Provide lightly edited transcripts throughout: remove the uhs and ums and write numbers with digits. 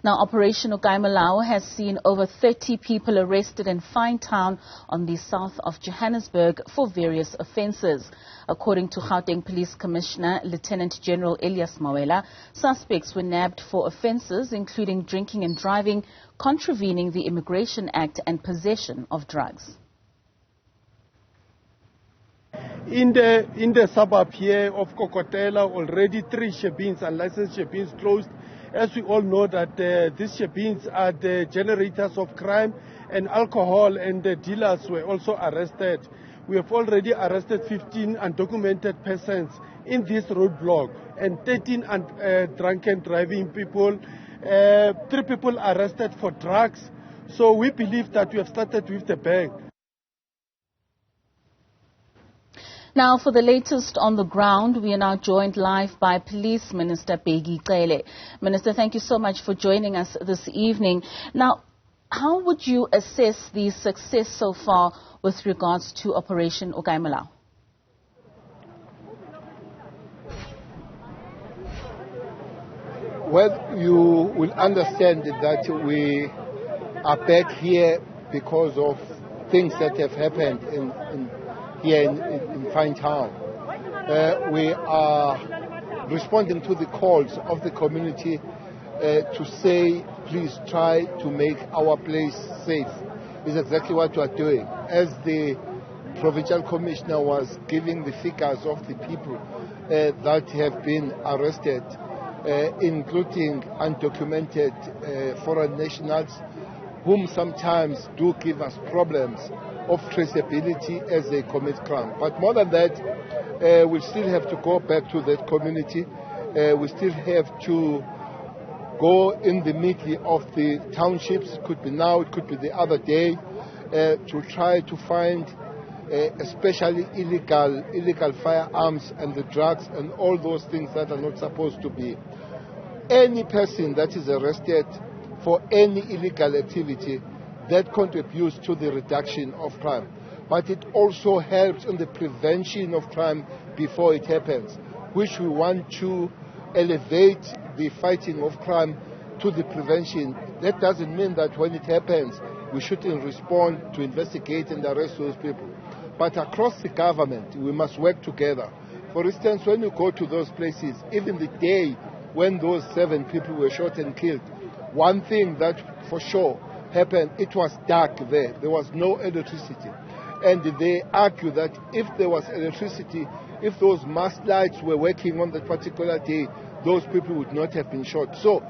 Now, Operation Okae Molao has seen over 30 people arrested in Finetown on the south of Johannesburg for various offences. According to Gauteng Police Commissioner Lieutenant-General Elias Mawela, suspects were nabbed for offences including drinking and driving, contravening the Immigration Act and possession of drugs. In the suburb here of Kokotela, already 3 shebeens, unlicensed shebeens, closed. As we all know that these shebeens are the generators of crime, and alcohol, and the dealers were also arrested. We have already arrested 15 undocumented persons in this roadblock and 13 drunken driving people. 3 people arrested for drugs. So we believe that we have started with the bang. Now, for the latest on the ground, we are now joined live by Police Minister Bheki Cele. Minister, thank you so much for joining us this evening. Now, how would you assess the success so far with regards to Operation Okae Molao? Well, you will understand that we are back here because of things that have happened here in Finetown. We are responding to the calls of the community to say, please try to make our place safe. Is exactly what we are doing. As the Provincial Commissioner was giving the figures of the people that have been arrested, including undocumented foreign nationals, whom sometimes do give us problems of traceability as they commit crime. But more than that, we still have to go back to that community. We still have to go in the middle of the townships. It could be now, it could be the other day, to try to find especially illegal firearms and the drugs and all those things that are not supposed to be. Any person that is arrested for any illegal activity, that contributes to the reduction of crime. But it also helps in the prevention of crime before it happens, which we want to elevate the fighting of crime to the prevention. That doesn't mean that when it happens, we shouldn't respond to investigate and arrest those people. But across the government, we must work together. For instance, when you go to those places, even the day when those 7 people were shot and killed, one thing that for sure happened, it was dark there. There was no electricity. And they argue that if there was electricity, if those mast lights were working on that particular day, those people would not have been shot. So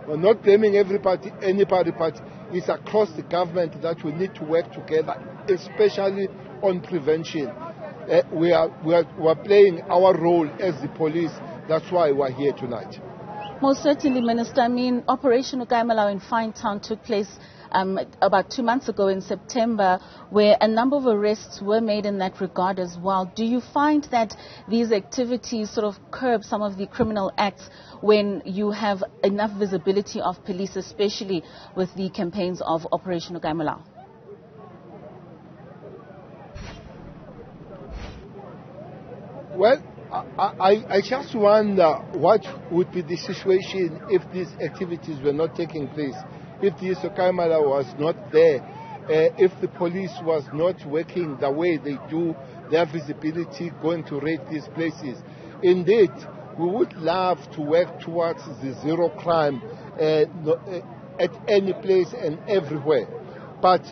we're not blaming anybody, but it's across the government that we need to work together, especially on prevention. We are playing our role as the police. That's why we're here tonight. Most certainly, Minister. I mean, Operation Okae Molao in Finetown took place about 2 months ago in September, where a number of arrests were made in that regard as well. Do you find that these activities sort of curb some of the criminal acts when you have enough visibility of police, especially with the campaigns of Operation Okae Molao? Well, I just wonder what would be the situation if these activities were not taking place, if the Okae Molao was not there, if the police was not working the way they do, their visibility going to raid these places. Indeed, we would love to work towards the zero crime at any place and everywhere. But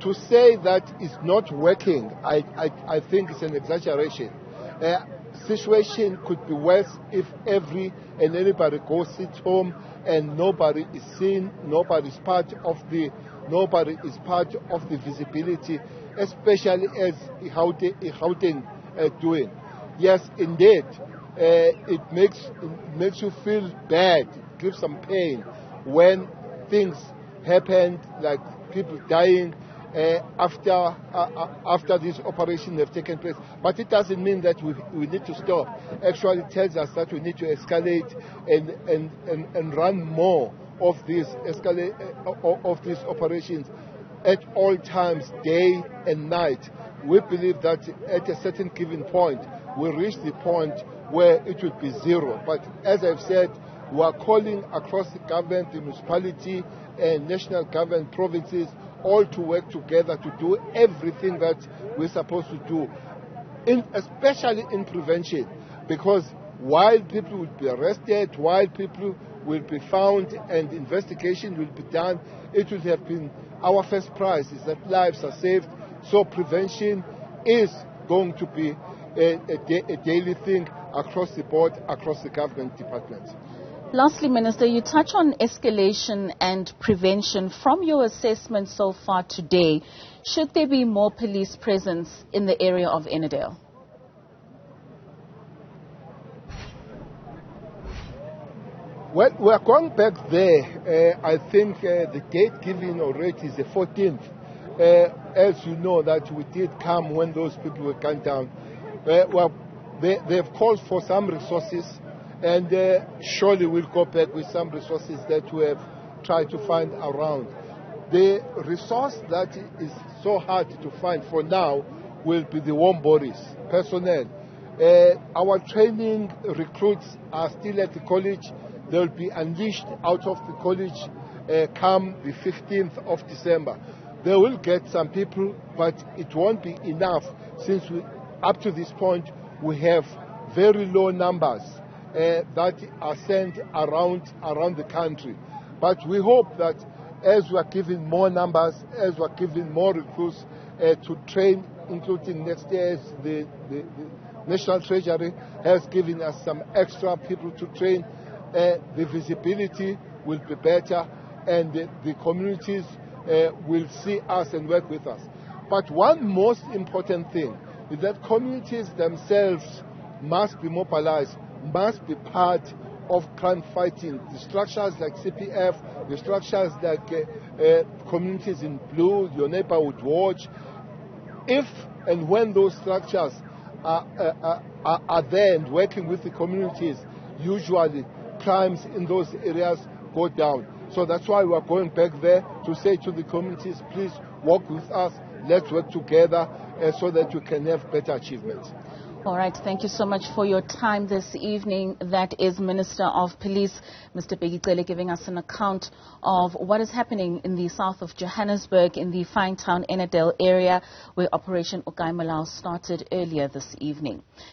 to say that it's not working, I think it's an exaggeration. Situation could be worse if anybody goes sit home and nobody is seen, nobody is part of the visibility, especially as Gauteng doing. Yes, indeed, it makes you feel bad, it gives some pain when things happen like people dying after this operation have taken place. But it doesn't mean that we need to stop. Actually, it tells us that we need to escalate and run more of these operations at all times, day and night. We believe that at a certain given point, we reach the point where it would be zero. But as I've said, We are calling across the government, the municipality, and national government, provinces, all to work together to do everything that we're supposed to do, especially in prevention, because while people will be arrested, while people will be found and investigation will be done, it would have been our first prize is that lives are saved. So prevention is going to be a daily thing across the board, across the government departments. Lastly, Minister, you touch on escalation and prevention. From your assessment so far today, should there be more police presence in the area of Innerdale? Well, we are going back there. I think the date given already is the 14th. As you know, that we did come when those people were gunned down. Well, they have called for some resources, and surely we'll go back with some resources that we have tried to find around. The resource that is so hard to find for now will be the warm bodies, personnel. Our training recruits are still at the college. They will be unleashed out of the college come the 15th of December. They will get some people, but it won't be enough since up to this point we have very low numbers that are sent around the country. But we hope that as we are giving more numbers, as we are giving more recruits to train, including next year, as the National Treasury has given us some extra people to train, the visibility will be better and the communities will see us and work with us. But one most important thing is that communities themselves must be mobilized, must be part of crime fighting. The structures like CPF, the structures like Communities in Blue, Your Neighborhood Watch, if and when those structures are there and working with the communities, usually crimes in those areas go down. So that's why we are going back there to say to the communities, please work with us, let's work together so that we can have better achievements. All right, thank you so much for your time this evening. That is Minister of Police, Mr. Bheki Cele, giving us an account of what is happening in the south of Johannesburg, in the Finetown, Innerdale area, where Operation Okae Molao started earlier this evening.